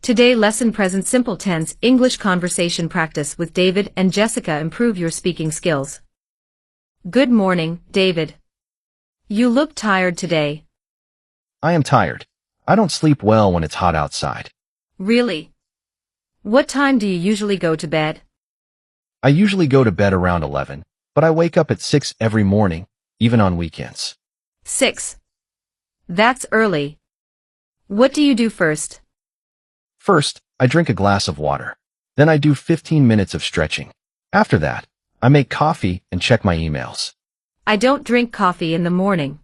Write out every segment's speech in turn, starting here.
Today lesson present simple tense English conversation practice with David and Jessica improve your speaking skills. Good morning, David. You look tired today. I am tired. I don't sleep well when it's hot outside. Really? What time do you usually go to bed? I usually go to bed around 11, but I wake up at 6 every morning, even on weekends. 6. That's early. What do you do first? First, I drink a glass of water. Then I do 15 minutes of stretching. After that, I make coffee and check my emails. I don't drink coffee in the morning.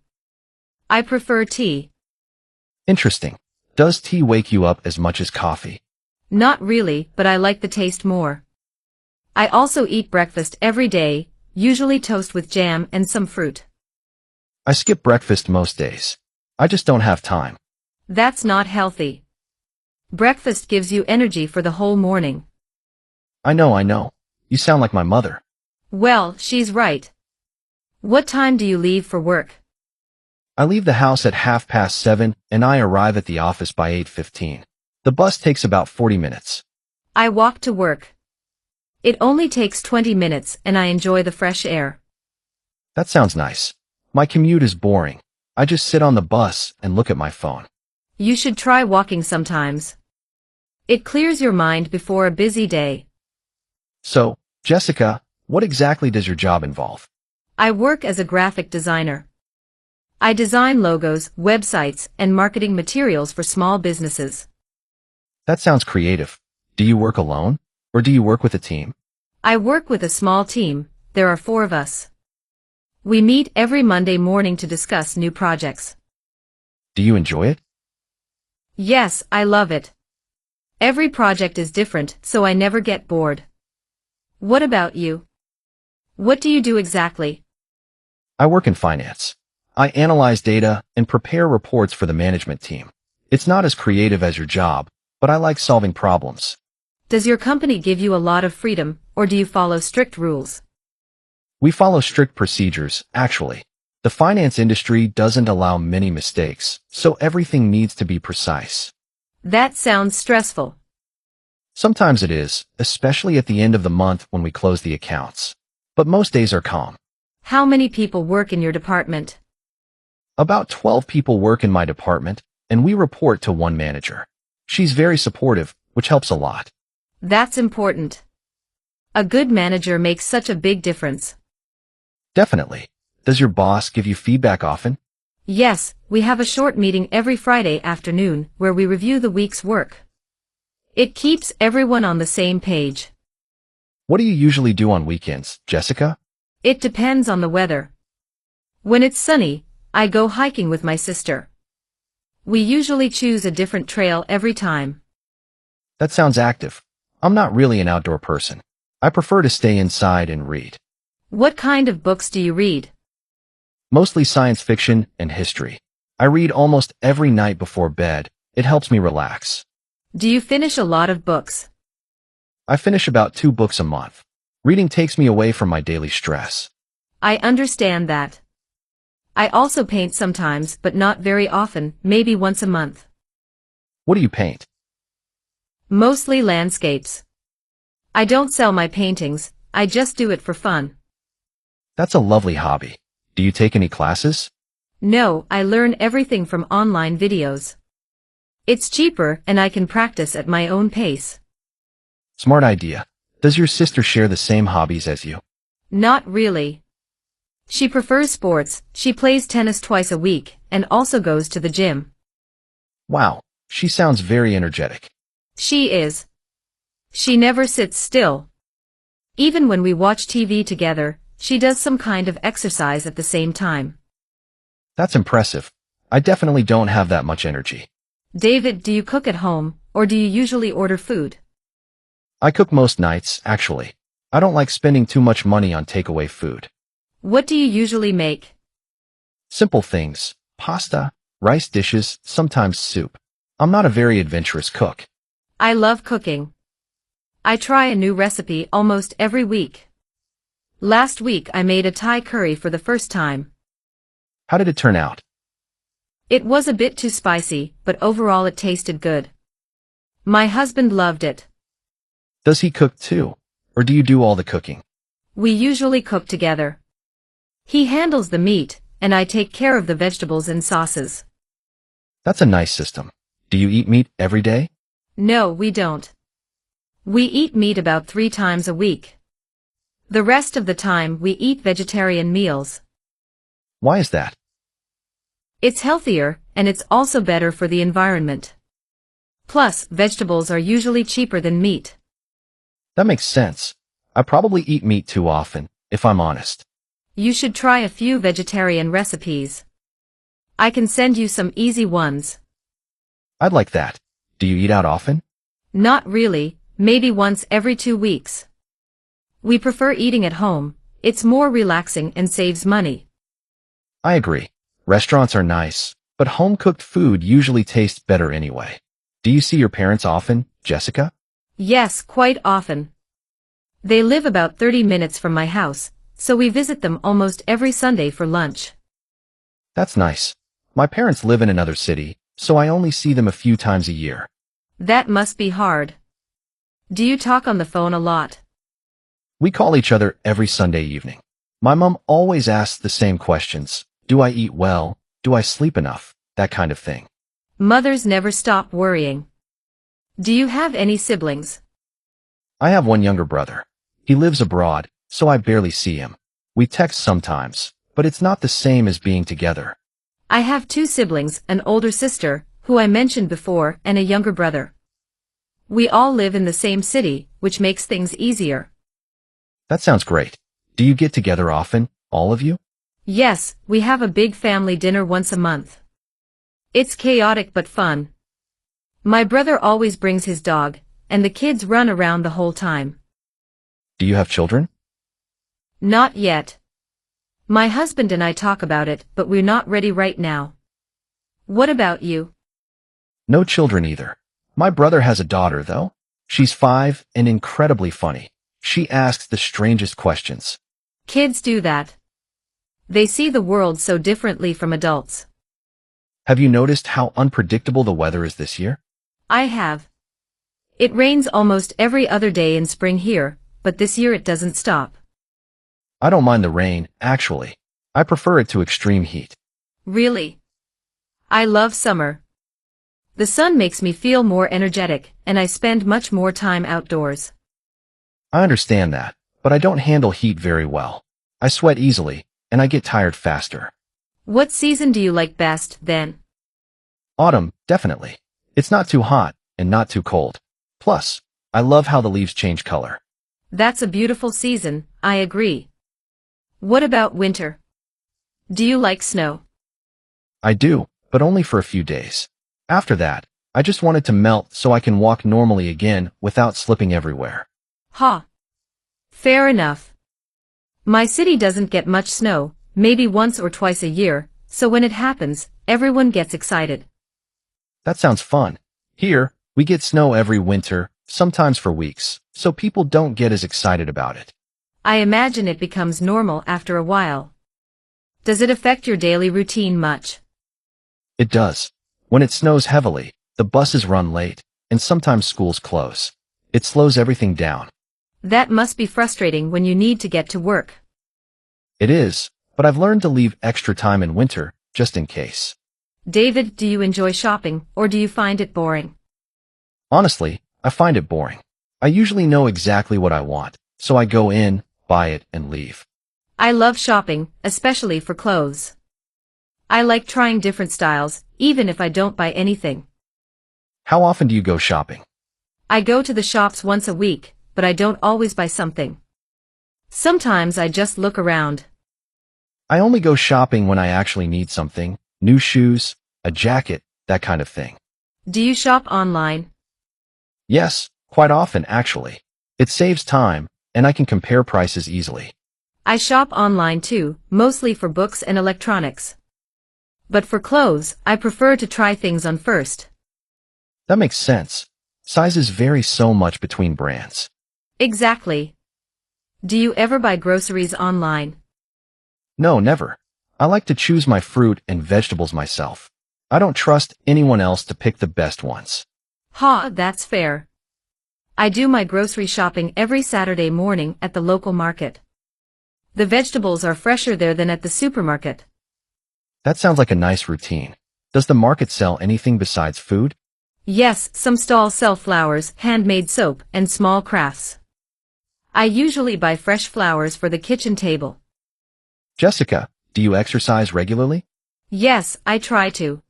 I prefer tea. Interesting. Does tea wake you up as much as coffee? Not really, but I like the taste more. I also eat breakfast every day, usually toast with jam and some fruit. I skip breakfast most days. I just don't have time. That's not healthy. Breakfast gives you energy for the whole morning. I know. You sound like my mother. Well, she's right. What time do you leave for work? I leave the house at 7:30 and I arrive at the office by 8:15. The bus takes about 40 minutes. I walk to work. It only takes 20 minutes and I enjoy the fresh air. That sounds nice. My commute is boring. I just sit on the bus and look at my phone. You should try walking sometimes. It clears your mind before a busy day. So, Jessica, what exactly does your job involve? I work as a graphic designer. I design logos, websites, and marketing materials for small businesses. That sounds creative. Do you work alone, or do you work with a team? I work with a small team. There are 4 of us. We meet every Monday morning to discuss new projects. Do you enjoy it? Yes, I love it. Every project is different, so I never get bored. What about you? What do you do exactly? I work in finance. I analyze data and prepare reports for the management team. It's not as creative as your job, but I like solving problems. Does your company give you a lot of freedom, or do you follow strict rules? We follow strict procedures, actually. The finance industry doesn't allow many mistakes, so everything needs to be precise. That sounds stressful. Sometimes it is, especially at the end of the month when we close the accounts. But most days are calm. How many people work in your department? About 12 people work in my department, and we report to one manager. She's very supportive, which helps a lot. That's important. A good manager makes such a big difference. Definitely. Does your boss give you feedback often? Yes, we have a short meeting every Friday afternoon where we review the week's work. It keeps everyone on the same page. What do you usually do on weekends, Jessica? It depends on the weather. When it's sunny, I go hiking with my sister. We usually choose a different trail every time. That sounds active. I'm not really an outdoor person. I prefer to stay inside and read. What kind of books do you read? Mostly science fiction and history. I read almost every night before bed. It helps me relax. Do you finish a lot of books? I finish about 2 books a month. Reading takes me away from my daily stress. I understand that. I also paint sometimes, but not very often, maybe once a month. What do you paint? Mostly landscapes. I don't sell my paintings, I just do it for fun. That's a lovely hobby. Do you take any classes? No, I learn everything from online videos. It's cheaper and I can practice at my own pace. Smart idea. Does your sister share the same hobbies as you? Not really. She prefers sports, she plays tennis twice a week, and also goes to the gym. Wow, she sounds very energetic. She is. She never sits still. Even when we watch TV together, she does some kind of exercise at the same time. That's impressive. I definitely don't have that much energy. David, do you cook at home, or do you usually order food? I cook most nights, actually. I don't like spending too much money on takeaway food. What do you usually make? Simple things. Pasta, rice dishes, sometimes soup. I'm not a very adventurous cook. I love cooking. I try a new recipe almost every week. Last week I made a Thai curry for the first time. How did it turn out? It was a bit too spicy, but overall it tasted good. My husband loved it. Does he cook too? Or do you do all the cooking? We usually cook together. He handles the meat, and I take care of the vegetables and sauces. That's a nice system. Do you eat meat every day? No, we don't. We eat meat about 3 times a week. The rest of the time we eat vegetarian meals. Why is that? It's healthier, and it's also better for the environment. Plus, vegetables are usually cheaper than meat. That makes sense. I probably eat meat too often, if I'm honest. You should try a few vegetarian recipes. I can send you some easy ones. I'd like that. Do you eat out often? Not really, maybe once every 2 weeks. We prefer eating at home. It's more relaxing and saves money. I agree. Restaurants are nice, but home-cooked food usually tastes better anyway. Do you see your parents often, Jessica? Yes, quite often. They live about 30 minutes from my house, so we visit them almost every Sunday for lunch. That's nice. My parents live in another city, so I only see them a few times a year. That must be hard. Do you talk on the phone a lot? We call each other every Sunday evening. My mom always asks the same questions. Do I eat well? Do I sleep enough? That kind of thing. Mothers never stop worrying. Do you have any siblings? I have one younger brother. He lives abroad, so I barely see him. We text sometimes, but it's not the same as being together. I have 2 siblings, an older sister, who I mentioned before, and a younger brother. We all live in the same city, which makes things easier. That sounds great. Do you get together often, all of you? Yes, we have a big family dinner once a month. It's chaotic but fun. My brother always brings his dog, and the kids run around the whole time. Do you have children? Not yet. My husband and I talk about it, but we're not ready right now. What about you? No children either. My brother has a daughter, though. She's 5 and incredibly funny. She asks the strangest questions. Kids do that. They see the world so differently from adults. Have you noticed how unpredictable the weather is this year? I have. It rains almost every other day in spring here, but this year it doesn't stop. I don't mind the rain, actually. I prefer it to extreme heat. Really? I love summer. The sun makes me feel more energetic, and I spend much more time outdoors. I understand that, but I don't handle heat very well. I sweat easily, and I get tired faster. What season do you like best, then? Autumn, definitely. It's not too hot, and not too cold. Plus, I love how the leaves change color. That's a beautiful season, I agree. What about winter? Do you like snow? I do, but only for a few days. After that, I just want it to melt so I can walk normally again without slipping everywhere. Ha! Fair enough. My city doesn't get much snow, maybe once or twice a year, so when it happens, everyone gets excited. That sounds fun. Here, we get snow every winter, sometimes for weeks, so people don't get as excited about it. I imagine it becomes normal after a while. Does it affect your daily routine much? It does. When it snows heavily, the buses run late, and sometimes schools close. It slows everything down. That must be frustrating when you need to get to work. It is, but I've learned to leave extra time in winter, just in case. David, do you enjoy shopping, or do you find it boring? Honestly, I find it boring. I usually know exactly what I want, so I go in, buy it, and leave. I love shopping, especially for clothes. I like trying different styles, even if I don't buy anything. How often do you go shopping? I go to the shops once a week, but I don't always buy something. Sometimes I just look around. I only go shopping when I actually need something, new shoes, a jacket, that kind of thing. Do you shop online? Yes, quite often actually. It saves time, and I can compare prices easily. I shop online too, mostly for books and electronics. But for clothes, I prefer to try things on first. That makes sense. Sizes vary so much between brands. Exactly. Do you ever buy groceries online? No, never. I like to choose my fruit and vegetables myself. I don't trust anyone else to pick the best ones. Ha, that's fair. I do my grocery shopping every Saturday morning at the local market. The vegetables are fresher there than at the supermarket. That sounds like a nice routine. Does the market sell anything besides food? Yes, some stalls sell flowers, handmade soap, and small crafts. I usually buy fresh flowers for the kitchen table. Jessica, do you exercise regularly? Yes, I try to.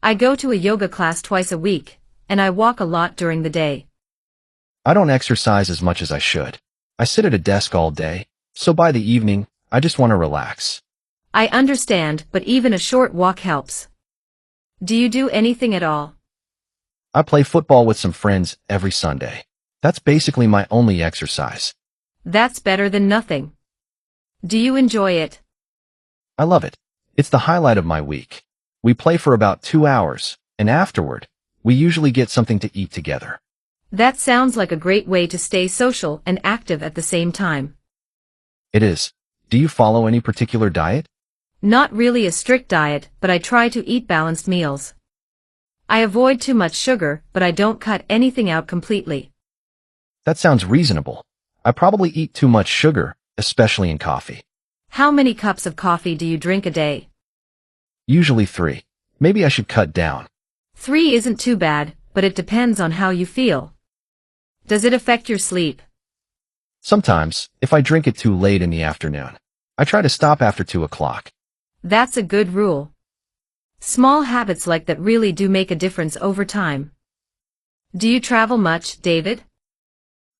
I go to a yoga class twice a week, and I walk a lot during the day. I don't exercise as much as I should. I sit at a desk all day, so by the evening, I just want to relax. I understand, but even a short walk helps. Do you do anything at all? I play football with some friends every Sunday. That's basically my only exercise. That's better than nothing. Do you enjoy it? I love it. It's the highlight of my week. We play for about 2 hours, and afterward, we usually get something to eat together. That sounds like a great way to stay social and active at the same time. It is. Do you follow any particular diet? Not really a strict diet, but I try to eat balanced meals. I avoid too much sugar, but I don't cut anything out completely. That sounds reasonable. I probably eat too much sugar, especially in coffee. How many cups of coffee do you drink a day? Usually 3. Maybe I should cut down. 3 isn't too bad, but it depends on how you feel. Does it affect your sleep? Sometimes, if I drink it too late in the afternoon, I try to stop after 2 o'clock. That's a good rule. Small habits like that really do make a difference over time. Do you travel much, David?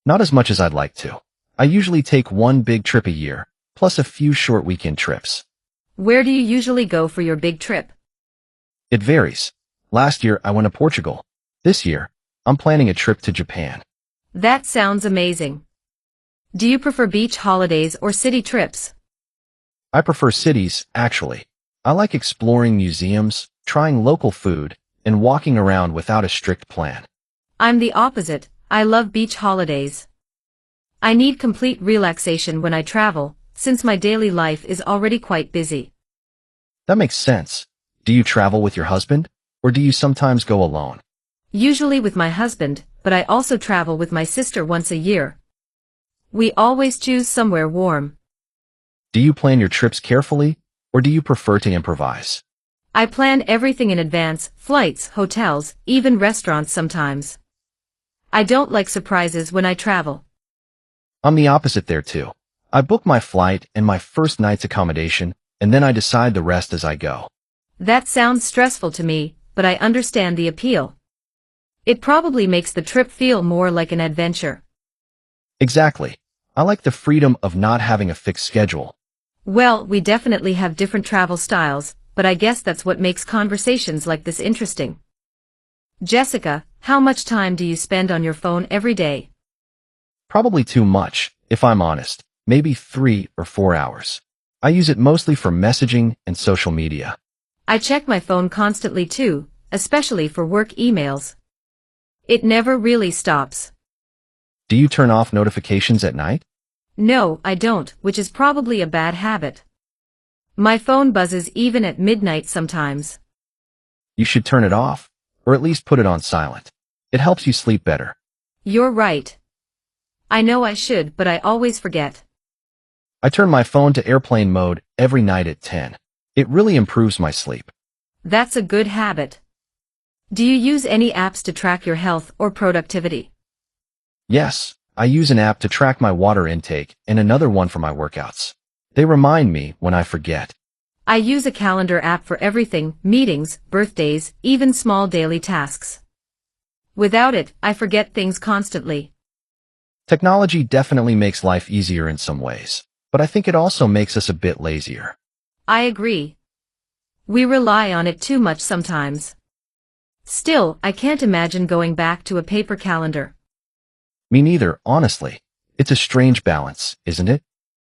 Not as much as I'd like to. I usually take one big trip a year, plus a few short weekend trips. Where do you usually go for your big trip? It varies. Last year I went to Portugal. This year, I'm planning a trip to Japan. That sounds amazing. Do you prefer beach holidays or city trips? I prefer cities, actually. I like exploring museums, trying local food, and walking around without a strict plan. I'm the opposite. I love beach holidays. I need complete relaxation when I travel, since my daily life is already quite busy. That makes sense. Do you travel with your husband, or do you sometimes go alone? Usually with my husband, but I also travel with my sister once a year. We always choose somewhere warm. Do you plan your trips carefully, or do you prefer to improvise? I plan everything in advance, flights, hotels, even restaurants sometimes. I don't like surprises when I travel. I'm the opposite there too. I book my flight and my first night's accommodation, and then I decide the rest as I go. That sounds stressful to me, but I understand the appeal. It probably makes the trip feel more like an adventure. Exactly. I like the freedom of not having a fixed schedule. Well, we definitely have different travel styles, but I guess that's what makes conversations like this interesting. Jessica, how much time do you spend on your phone every day? Probably too much, if I'm honest. Maybe 3 or 4 hours. I use it mostly for messaging and social media. I check my phone constantly too, especially for work emails. It never really stops. Do you turn off notifications at night? No, I don't, which is probably a bad habit. My phone buzzes even at midnight sometimes. You should turn it off, or at least put it on silent. It helps you sleep better. You're right. I know I should, but I always forget. I turn my phone to airplane mode every night at 10. It really improves my sleep. That's a good habit. Do you use any apps to track your health or productivity? Yes, I use an app to track my water intake and another one for my workouts. They remind me when I forget. I use a calendar app for everything, meetings, birthdays, even small daily tasks. Without it, I forget things constantly. Technology definitely makes life easier in some ways, but I think it also makes us a bit lazier. I agree. We rely on it too much sometimes. Still, I can't imagine going back to a paper calendar. Me neither, honestly. It's a strange balance, isn't it?